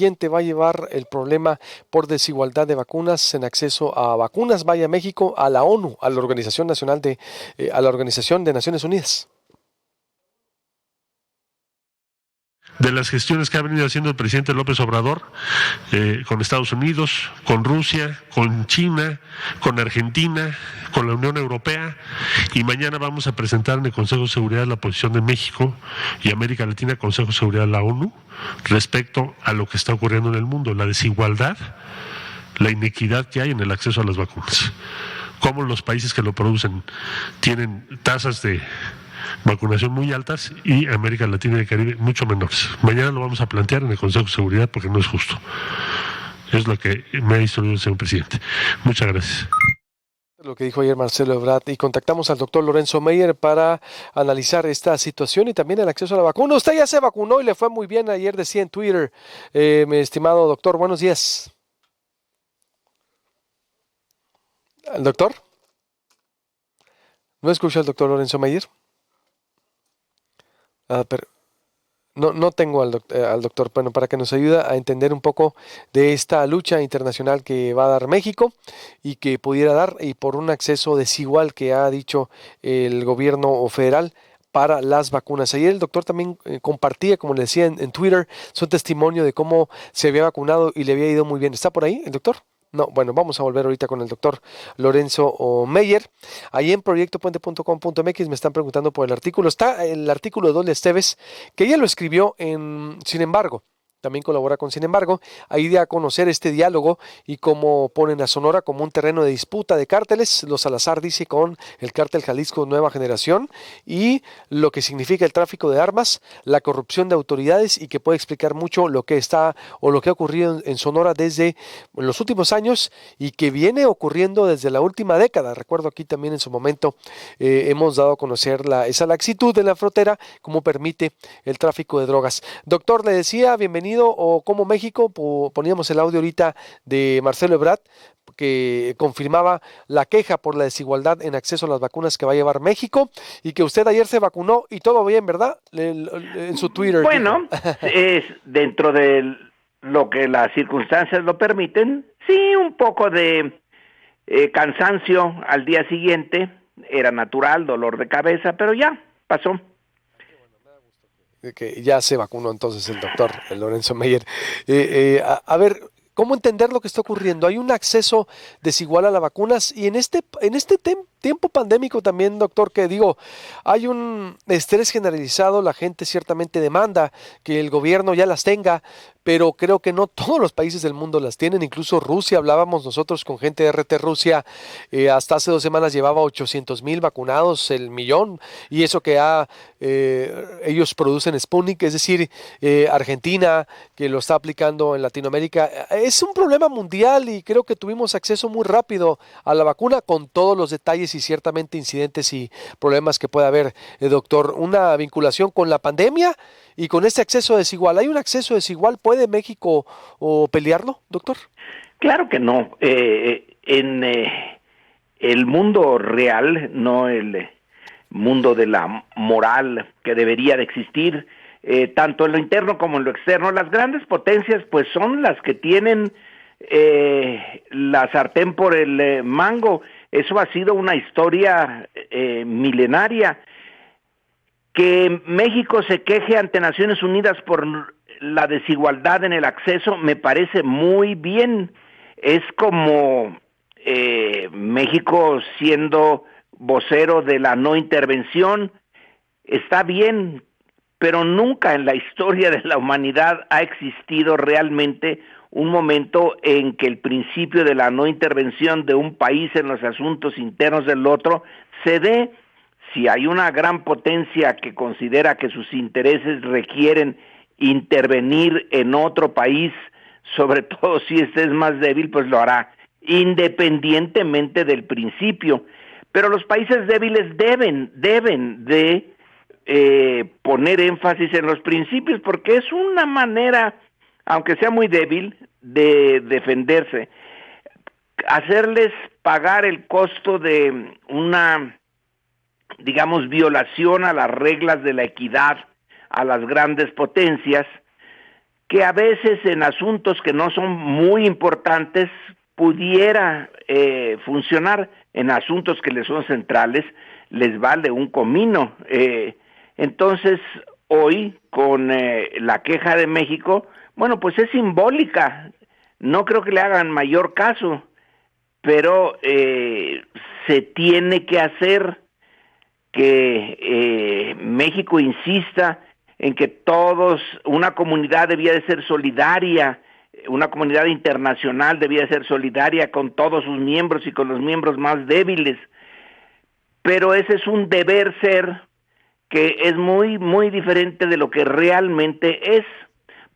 siguiente va a llevar el problema por desigualdad de vacunas en acceso a vacunas? Vaya México a la ONU, a la Organización Nacional a la Organización de Naciones Unidas. De las gestiones que ha venido haciendo el presidente López Obrador con Estados Unidos, con Rusia, con China, con Argentina, con la Unión Europea, y mañana vamos a presentar en el Consejo de Seguridad la posición de México y América Latina, Consejo de Seguridad de la ONU, respecto a lo que está ocurriendo en el mundo, la desigualdad, la inequidad que hay en el acceso a las vacunas. Cómo los países que lo producen tienen tasas de vacunación muy altas y América Latina y el Caribe mucho menores. Mañana lo vamos a plantear en el Consejo de Seguridad porque no es justo. Es lo que me ha instruido el señor presidente. Muchas gracias. Lo que dijo ayer Marcelo Ebrard, y contactamos al doctor Lorenzo Meyer para analizar esta situación y también el acceso a la vacuna. Usted ya se vacunó y le fue muy bien, ayer decía en Twitter, mi estimado doctor. Buenos días. ¿El doctor? ¿No escucha al doctor Lorenzo Meyer? Pero no tengo al doctor, bueno, para que nos ayude a entender un poco de esta lucha internacional que va a dar México y que pudiera dar, y por un acceso desigual que ha dicho el gobierno federal para las vacunas. Ayer el doctor también compartía, como le decía en Twitter, su testimonio de cómo se había vacunado y le había ido muy bien. ¿Está por ahí el doctor? No, bueno, vamos a volver ahorita con el doctor Lorenzo Meyer. Ahí en proyectopuente.com.mx me están preguntando por el artículo. Está el artículo de Dolly Esteves, que ella lo escribió en Sin embargo. También colabora con Sin embargo, ahí de a conocer este diálogo y cómo ponen a Sonora como un terreno de disputa de cárteles. Los Salazar dice con el cártel Jalisco Nueva Generación y lo que significa el tráfico de armas, la corrupción de autoridades y que puede explicar mucho lo que está o lo que ha ocurrido en Sonora desde los últimos años y que viene ocurriendo desde la última década. Recuerdo aquí también en su momento hemos dado a conocer esa laxitud de la frontera, cómo permite el tráfico de drogas. Doctor, le decía, bienvenido. O como México, poníamos el audio ahorita de Marcelo Ebrard, que confirmaba la queja por la desigualdad en acceso a las vacunas que va a llevar México y que usted ayer se vacunó y todo bien, ¿verdad? En su Twitter. Bueno, es dentro de lo que las circunstancias lo permiten, sí, un poco de cansancio al día siguiente, era natural, dolor de cabeza, pero ya, pasó. Que ya se vacunó entonces el doctor Lorenzo Meyer. A ver, ¿cómo entender lo que está ocurriendo? Hay un acceso desigual a las vacunas y en este tiempo pandémico también, doctor, que digo, hay un estrés generalizado, la gente ciertamente demanda que el gobierno ya las tenga, pero creo que no todos los países del mundo las tienen, incluso Rusia, hablábamos nosotros con gente de RT Rusia, hasta hace 2 semanas llevaba 800,000 vacunados, el millón, y eso que ellos producen Sputnik, es decir, Argentina, que lo está aplicando en Latinoamérica, es un problema mundial y creo que tuvimos acceso muy rápido a la vacuna con todos los detalles y ciertamente incidentes y problemas que puede haber, doctor, una vinculación con la pandemia y con este acceso desigual. ¿Hay un acceso desigual? ¿Puede México pelearlo, doctor? Claro que no. En el mundo real, no el mundo de la moral que debería de existir, tanto en lo interno como en lo externo, las grandes potencias pues son las que tienen la sartén por el mango. Eso ha sido una historia milenaria. Que México se queje ante Naciones Unidas por la desigualdad en el acceso me parece muy bien. Es como México siendo vocero de la no intervención, está bien, pero nunca en la historia de la humanidad ha existido realmente un momento en que el principio de la no intervención de un país en los asuntos internos del otro se dé. Si hay una gran potencia que considera que sus intereses requieren intervenir en otro país, sobre todo si este es más débil, pues lo hará, independientemente del principio. Pero los países débiles deben de poner énfasis en los principios, porque es una manera, aunque sea muy débil, de defenderse. Hacerles pagar el costo de una, digamos, violación a las reglas de la equidad a las grandes potencias, que a veces en asuntos que no son muy importantes pudiera funcionar, en asuntos que les son centrales les vale un comino. Entonces, hoy, con la queja de México, bueno, pues es simbólica, no creo que le hagan mayor caso, pero se tiene que hacer que México insista en que todos, una comunidad debía de ser solidaria, una comunidad internacional debía de ser solidaria con todos sus miembros y con los miembros más débiles, pero ese es un deber ser que es muy, muy diferente de lo que realmente es.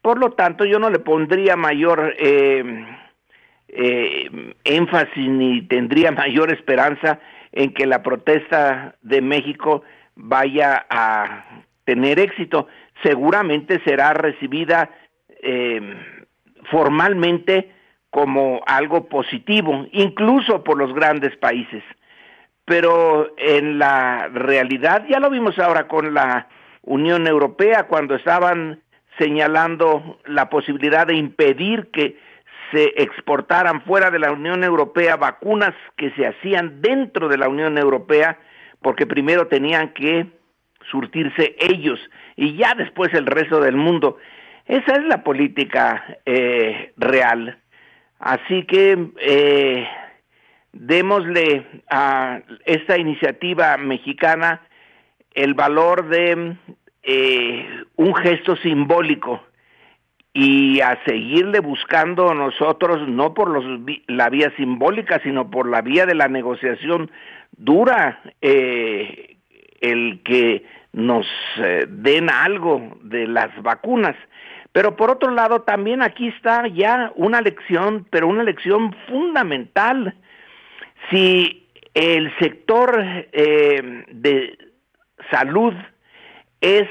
Por lo tanto, yo no le pondría mayor énfasis ni tendría mayor esperanza en que la protesta de México vaya a tener éxito. Seguramente será recibida formalmente como algo positivo, incluso por los grandes países. Pero en la realidad, ya lo vimos ahora con la Unión Europea, cuando estaban señalando la posibilidad de impedir que se exportaran fuera de la Unión Europea vacunas que se hacían dentro de la Unión Europea, porque primero tenían que surtirse ellos y ya después el resto del mundo. Esa es la política real. Así que démosle a esta iniciativa mexicana el valor de un gesto simbólico y a seguirle buscando nosotros, no por la vía simbólica, sino por la vía de la negociación dura, el que nos den algo de las vacunas. Pero por otro lado, también aquí está ya una lección, pero una lección fundamental. Si el sector de salud es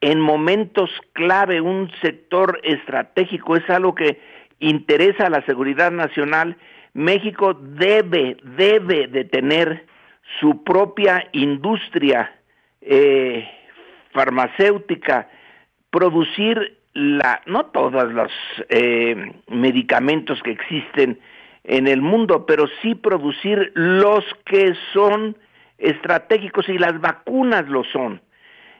en momentos clave un sector estratégico, es algo que interesa a la seguridad nacional, México debe de tener su propia industria farmacéutica, producir no todos los medicamentos que existen en el mundo, pero sí producir los que son estratégicos, y las vacunas lo son.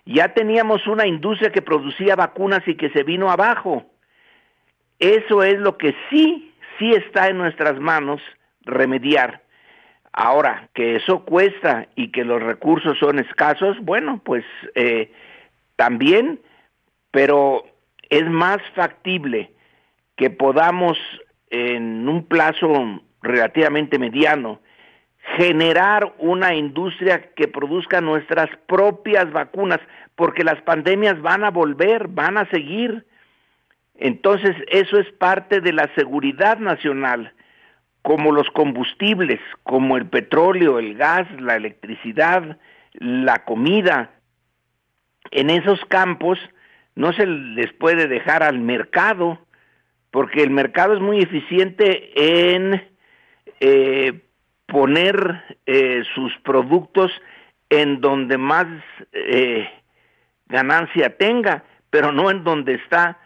Ya teníamos una industria que producía vacunas y que se vino abajo. Eso es lo que sí está en nuestras manos remediar. Ahora, que eso cuesta y que los recursos son escasos, bueno, pues también, pero es más factible que podamos en un plazo relativamente mediano generar una industria que produzca nuestras propias vacunas, porque las pandemias van a volver, van a seguir. Entonces, eso es parte de la seguridad nacional, como los combustibles, como el petróleo, el gas, la electricidad, la comida. En esos campos no se les puede dejar al mercado, porque el mercado es muy eficiente en poner sus productos en donde más ganancia tenga, pero no en donde está,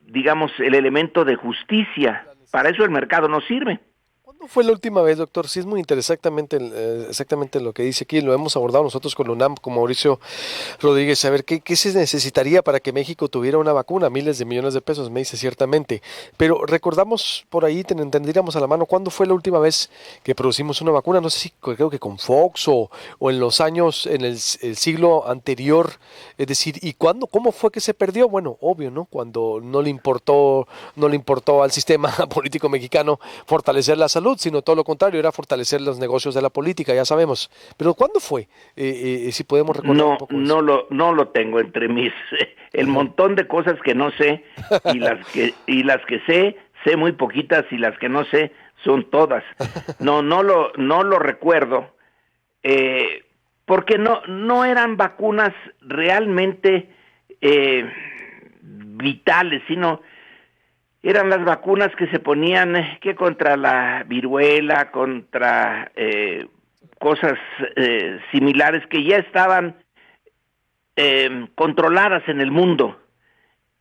digamos, el elemento de justicia. Para eso el mercado no sirve. ¿Cuándo fue la última vez, doctor? Sí, es muy interesante exactamente lo que dice aquí. Lo hemos abordado nosotros con la UNAM, con Mauricio Rodríguez. A ver, ¿qué se necesitaría para que México tuviera una vacuna? Miles de millones de pesos, me dice ciertamente. Pero recordamos por ahí, tendríamos a la mano, ¿cuándo fue la última vez que producimos una vacuna? No sé si creo que con Fox o en los años, en el siglo anterior. Es decir, ¿y cuándo? ¿Cómo fue que se perdió? Bueno, obvio, ¿no? Cuando no le importó al sistema político mexicano fortalecer la salud, sino todo lo contrario, era fortalecer los negocios de la política, ya sabemos. Pero ¿cuándo fue? Si podemos recordar un poco eso. No lo tengo entre mis el montón de cosas que no sé y las que sé muy poquitas, y las que no sé son todas. No lo recuerdo, porque no eran vacunas realmente vitales, sino eran las vacunas que se ponían que contra la viruela, contra cosas similares que ya estaban controladas en el mundo.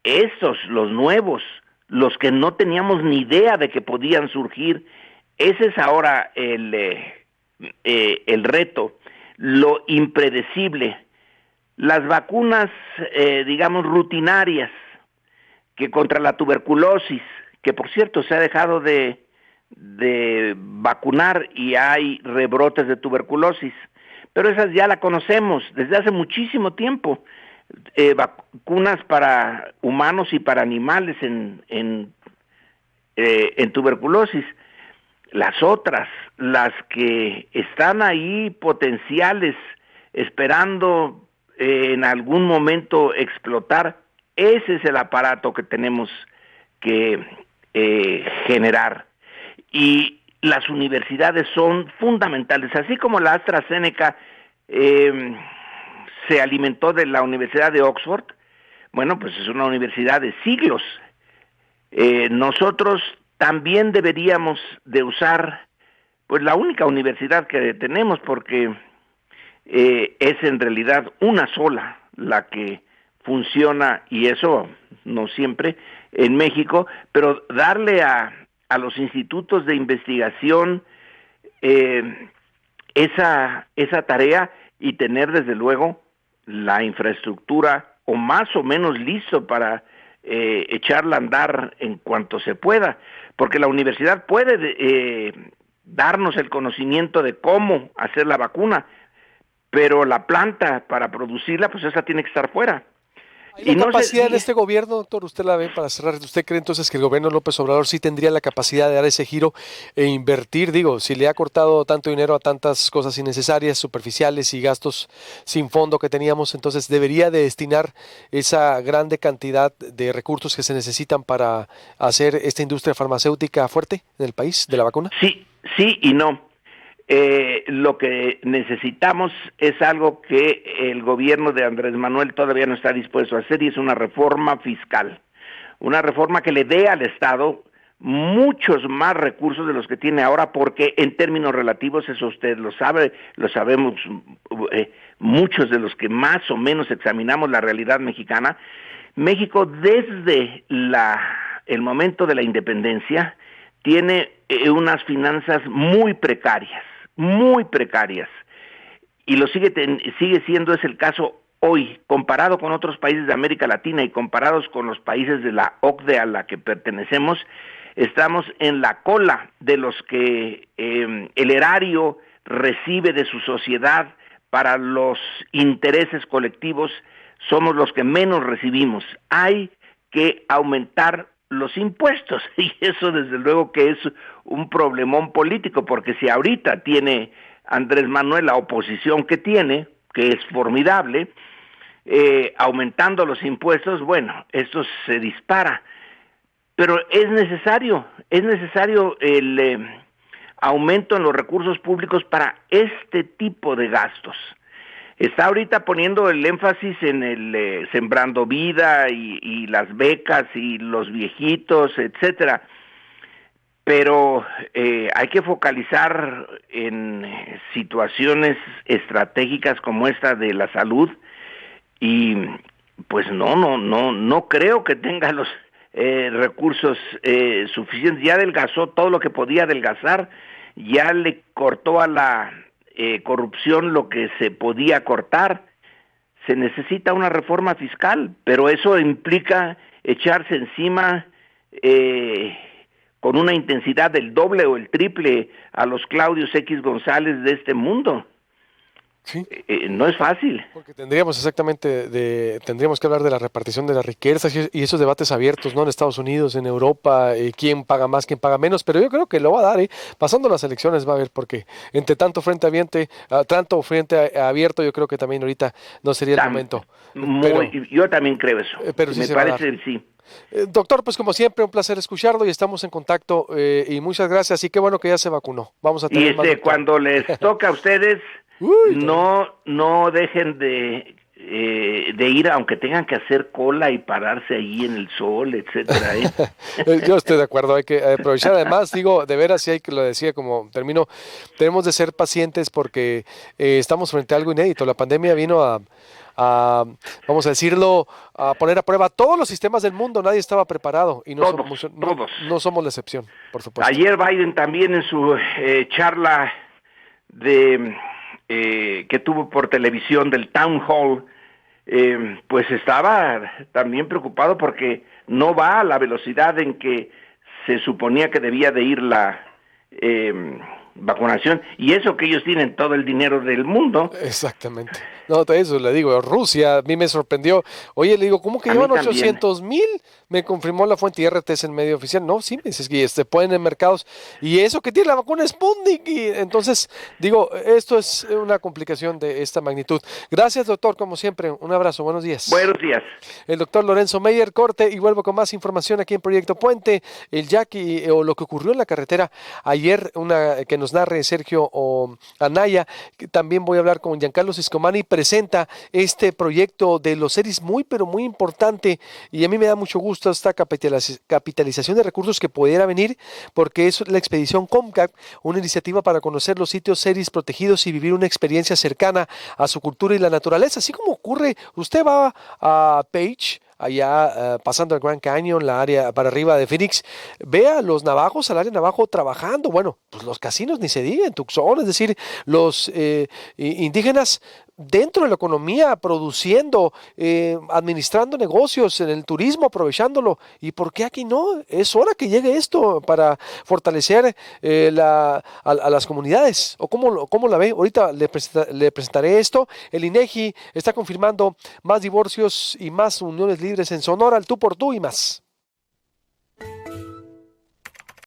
esos, los nuevos, los que no teníamos ni idea de que podían surgir, ese es ahora el reto, lo impredecible. Las vacunas, digamos, rutinarias, que contra la tuberculosis, que por cierto se ha dejado de vacunar y hay rebrotes de tuberculosis, pero esas ya la conocemos desde hace muchísimo tiempo. Vacunas para humanos y para animales en tuberculosis. Las otras, las que están ahí potenciales, esperando en algún momento explotar, ese es el aparato que tenemos que generar. Y las universidades son fundamentales, así como la AstraZeneca se alimentó de la Universidad de Oxford. Bueno, pues es una universidad de siglos. Nosotros también deberíamos de usar pues la única universidad que tenemos, porque es en realidad una sola la que funciona, y eso no siempre en México, pero darle a los institutos de investigación esa tarea y tener desde luego la infraestructura o más o menos listo para echarla a andar en cuanto se pueda, porque la universidad puede darnos el conocimiento de cómo hacer la vacuna, pero la planta para producirla, pues esa tiene que estar fuera. ¿Hay la capacidad en este gobierno, doctor? ¿Usted la ve, para cerrar? ¿Usted cree entonces que el gobierno de López Obrador sí tendría la capacidad de dar ese giro e invertir? Digo, si le ha cortado tanto dinero a tantas cosas innecesarias, superficiales y gastos sin fondo que teníamos, entonces debería de destinar esa grande cantidad de recursos que se necesitan para hacer esta industria farmacéutica fuerte en el país de la vacuna. Sí y no. Lo que necesitamos es algo que el gobierno de Andrés Manuel todavía no está dispuesto a hacer, y es una reforma fiscal, una reforma que le dé al Estado muchos más recursos de los que tiene ahora, porque en términos relativos, eso usted lo sabe, lo sabemos muchos de los que más o menos examinamos la realidad mexicana. México, desde el momento de la independencia, tiene unas finanzas muy precarias, y lo sigue siendo. Es el caso hoy, comparado con otros países de América Latina y comparados con los países de la OCDE a la que pertenecemos, estamos en la cola de los que el erario recibe de su sociedad para los intereses colectivos. Somos los que menos recibimos. Hay que aumentar los impuestos, y eso desde luego que es un problemón político, porque si ahorita tiene Andrés Manuel la oposición que tiene, que es formidable, aumentando los impuestos, bueno, esto se dispara, pero es necesario el aumento en los recursos públicos para este tipo de gastos. Está ahorita poniendo el énfasis en el Sembrando Vida y las becas y los viejitos, etcétera, pero hay que focalizar en situaciones estratégicas como esta de la salud, y pues no creo que tenga los recursos suficientes. Ya adelgazó todo lo que podía adelgazar, ya le cortó a la corrupción lo que se podía cortar. Se necesita una reforma fiscal, pero eso implica echarse encima con una intensidad del doble o el triple a los Claudios X González de este mundo. Sí. No es fácil. Porque tendríamos que hablar de la repartición de las riquezas y esos debates abiertos, ¿no? En Estados Unidos, en Europa, quién paga más, quién paga menos, pero yo creo que lo va a dar, pasando las elecciones va a haber, porque entre tanto frente abierto, yo creo que también ahorita no sería el momento. Yo también creo eso. Pero sí me parece, sí. Doctor, pues como siempre, un placer escucharlo y estamos en contacto, y muchas gracias, y qué bueno que ya se vacunó. Vamos a tener más, cuando les toca a ustedes, no dejen de ir, aunque tengan que hacer cola y pararse ahí en el sol, etcétera. Yo estoy de acuerdo, hay que aprovechar. Además, digo, de veras, sí hay que, lo decía como termino, tenemos de ser pacientes porque estamos frente a algo inédito. La pandemia vino a vamos a decirlo, a poner a prueba todos los sistemas del mundo. Nadie estaba preparado y no, Todos, no, todos. no somos la excepción, por supuesto. Ayer Biden también en su charla que tuvo por televisión del Town Hall, pues estaba también preocupado porque no va a la velocidad en que se suponía que debía de ir la vacunación, y eso que ellos tienen todo el dinero del mundo. Exactamente. No, eso le digo, Rusia, a mí me sorprendió. Oye, le digo, ¿cómo que A mí llevan también. 800,000? Me confirmó la fuente IRT, es el medio oficial. No, sí, me dices que pueden en mercados. Y eso que tiene la vacuna Sputnik. Y entonces, digo, esto es una complicación de esta magnitud. Gracias, doctor, como siempre. Un abrazo, buenos días. Buenos días. El doctor Lorenzo Meyer, corte y vuelvo con más información aquí en Proyecto Puente. El Jackie, o lo que ocurrió en la carretera ayer, una que nos narre Sergio Anaya. Que también voy a hablar con Giancarlo Siscomani. Presenta este proyecto de los series muy, pero muy importante. Y a mí me da mucho gusto esta capitalización de recursos que pudiera venir, porque es la expedición Comcat, una iniciativa para conocer los sitios series protegidos y vivir una experiencia cercana a su cultura y la naturaleza. Así como ocurre, usted va a Page, allá pasando el Grand Canyon, la área para arriba de Phoenix, vea los navajos, al área navajo trabajando. Bueno, pues los casinos ni se diga, en Tucson, es decir, los indígenas dentro de la economía, produciendo, administrando negocios, en el turismo, aprovechándolo. ¿Y por qué aquí no? Es hora que llegue esto para fortalecer a las comunidades. ¿O cómo la ve? Ahorita le presentaré esto. El INEGI está confirmando más divorcios y más uniones libres en Sonora, el tú por tú y más.